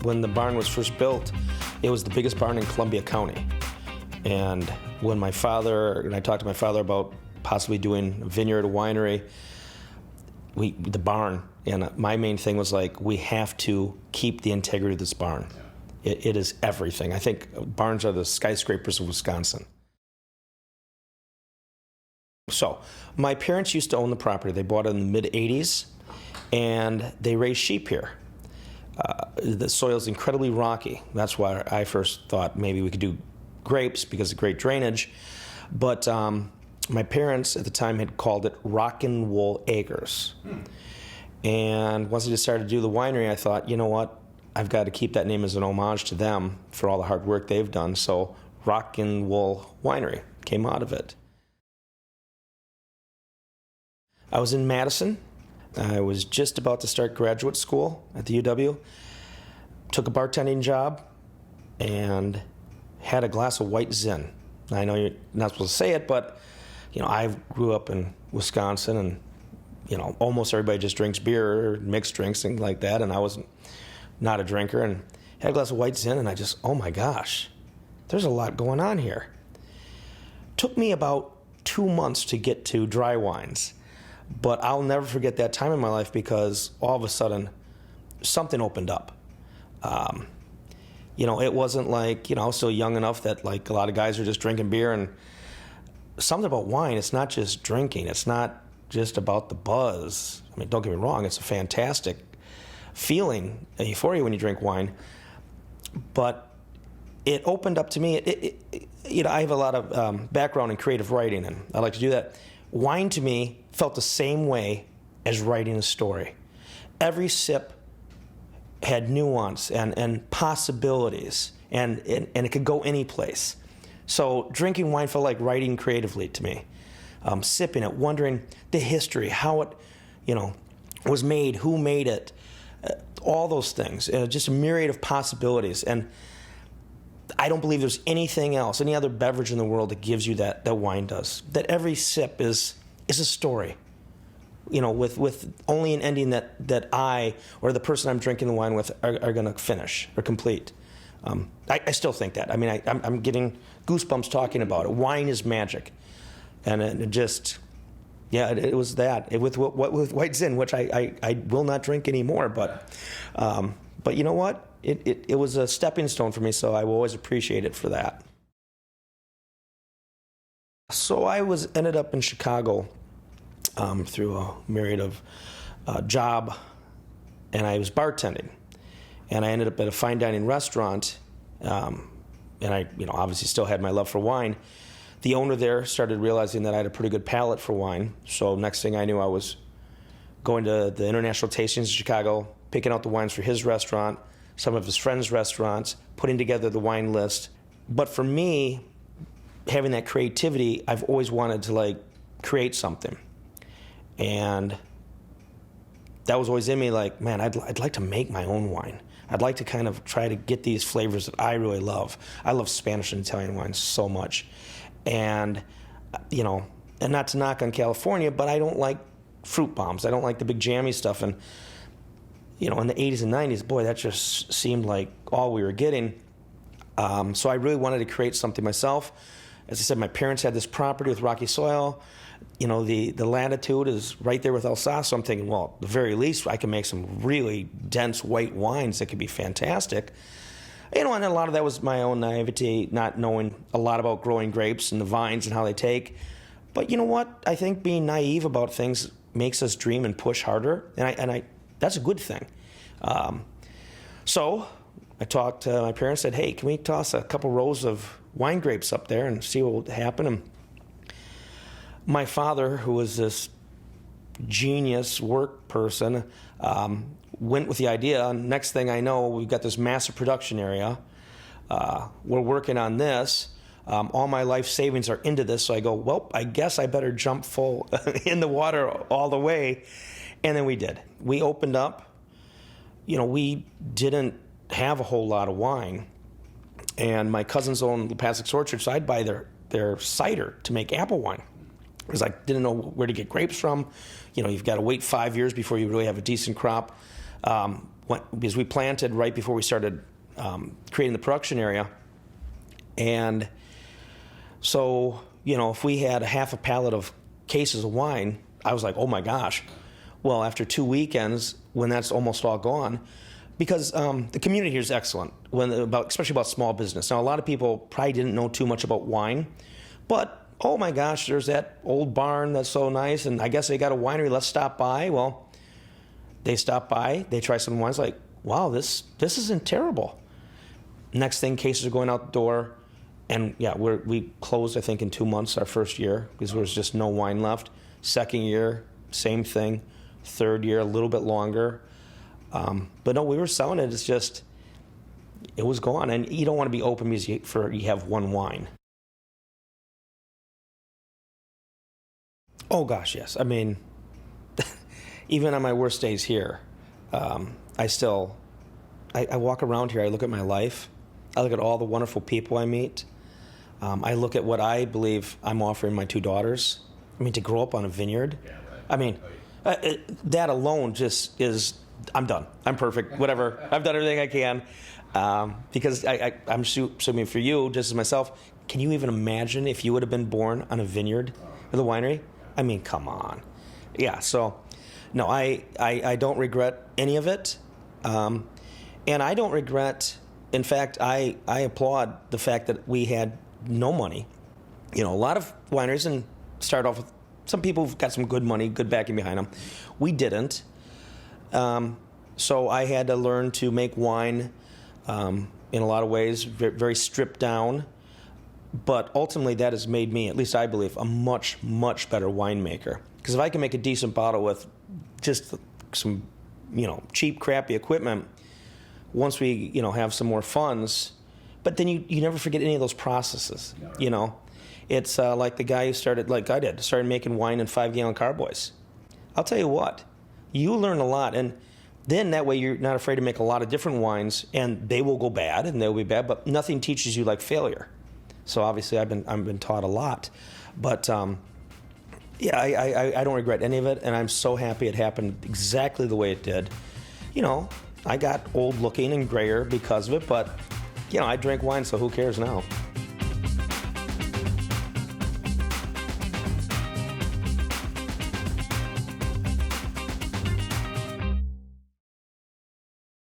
When the barn was first built, it was the biggest barn in Columbia County. And when I talked to my father about possibly doing a vineyard, a winery, the barn, and my main thing was like, we have to keep the integrity of this barn. It is everything. I think barns are the skyscrapers of Wisconsin. So my parents used to own the property. They bought it in the mid-'80s, and they raised sheep here. The soil's incredibly rocky. That's why I first thought maybe we could do grapes because of great drainage. But my parents at the time had called it Rockin' Wool Acres. And once I decided to do the winery, I thought, you know what? I've got to keep that name as an homage to them for all the hard work they've done. So Rockin' Wool Winery came out of it. I was in Madison. I was just about to start graduate school at the UW. Took a bartending job and had a glass of white Zin. I know you're not supposed to say it, but I grew up in Wisconsin, and almost everybody just drinks beer or mixed drinks, things like that, and I was not a drinker, and had a glass of white Zin, and I just, oh my gosh, there's a lot going on here. Took me about 2 months to get to dry wines, but I'll never forget that time in my life because all of a sudden something opened up. It wasn't like, I was still young enough that like a lot of guys are just drinking beer, and something about wine, it's not just drinking, it's not just about the buzz. I mean, don't get me wrong, it's a fantastic feeling, a euphoria when you drink wine, but it opened up to me. I have a lot of background in creative writing, and I like to do that. Wine to me felt the same way as writing a story. Every sip had nuance and possibilities, and it could go any place. So drinking wine felt like writing creatively to me. Sipping it, wondering the history, how it, was made, who made it, all those things. Just a myriad of possibilities. And I don't believe there's anything else, any other beverage in the world that gives you that wine does. That every sip is a story. With only an ending that I or the person I'm drinking the wine with are going to finish or complete. I still think that. I mean, I'm getting goosebumps talking about it. Wine is magic. And it just, it was that. With white Zin, which I will not drink anymore. But you know what? It was a stepping stone for me, so I will always appreciate it for that. So I ended up in Chicago through a myriad of job, and I was bartending. And I ended up at a fine dining restaurant, and I obviously still had my love for wine. The owner there started realizing that I had a pretty good palate for wine. So next thing I knew, I was going to the international tastings in Chicago, picking out the wines for his restaurant, some of his friends' restaurants, putting together the wine list. But for me, having that creativity, I've always wanted to create something. And that was always in me, man, I'd like to make my own wine. I'd like to kind of try to get these flavors that I really love. I love Spanish and Italian wines so much. And, and not to knock on California, but I don't like fruit bombs. I don't like the big jammy stuff. And, in the 80s and 90s, boy, that just seemed like all we were getting. So I really wanted to create something myself. As I said, my parents had this property with rocky soil. The latitude is right there with Alsace. So I'm thinking, well, at the very least, I can make some really dense white wines that could be fantastic. And a lot of that was my own naivety, not knowing a lot about growing grapes and the vines and how they take. But you know what? I think being naive about things makes us dream and push harder, and that's a good thing. So I talked to my parents, said, hey, can we toss a couple rows of wine grapes up there and see what would happen? And my father, who was this genius work person, went with the idea. And next thing I know, we've got this massive production area. We're working on this. All my life savings are into this. So I go, well, I guess I better jump full in the water all the way. And then we did. We opened up. We didn't have a whole lot of wine. And my cousins own Lapacek's Orchard, so I'd buy their cider to make apple wine. Because I didn't know where to get grapes from. You've got to wait 5 years before you really have a decent crop. because we planted right before we started creating the production area. And so, if we had a half a pallet of cases of wine, I was like, oh my gosh. Well, after 2 weekends, when that's almost all gone, because the community here is excellent, especially about small business. Now, a lot of people probably didn't know too much about wine, but oh my gosh, there's that old barn that's so nice, and I guess they got a winery, let's stop by. Well, they stop by, they try some wines, like, wow, this isn't terrible. Next thing, cases are going out the door, and yeah, we closed, I think, in 2 months our first year, because there was just no wine left. Second year, same thing. Third year, a little bit longer. But no, we were selling it. It's just, it was gone. And you don't want to be open because you have one wine. Oh gosh, yes. I mean, even on my worst days here, I walk around here, I look at my life, I look at all the wonderful people I meet. I look at what I believe I'm offering my 2 daughters. I mean, to grow up on a vineyard. Yeah, right. I mean, that alone just is, I'm done. I'm perfect. Whatever. I've done everything I can. Because I'm assuming for you, just as myself, can you even imagine if you would have been born on a vineyard with a winery? I mean, come on. Yeah, so, no, I don't regret any of it. And I don't regret, in fact, I applaud the fact that we had no money. A lot of wineries and start off with, some people have got some good money, good backing behind them. We didn't. So I had to learn to make wine in a lot of ways, very stripped down. But ultimately that has made me, at least I believe, a much, much better winemaker. Because if I can make a decent bottle with just some, cheap, crappy equipment, once we, have some more funds, but then you never forget any of those processes, It's like the guy who started, like I did, started making wine in 5-gallon carboys. I'll tell you what, you learn a lot, and then that way you're not afraid to make a lot of different wines, and they will go bad, and they'll be bad, but nothing teaches you like failure. So obviously I've been taught a lot, but yeah, I don't regret any of it, and I'm so happy it happened exactly the way it did. I got old looking and grayer because of it, but I drink wine, so who cares now?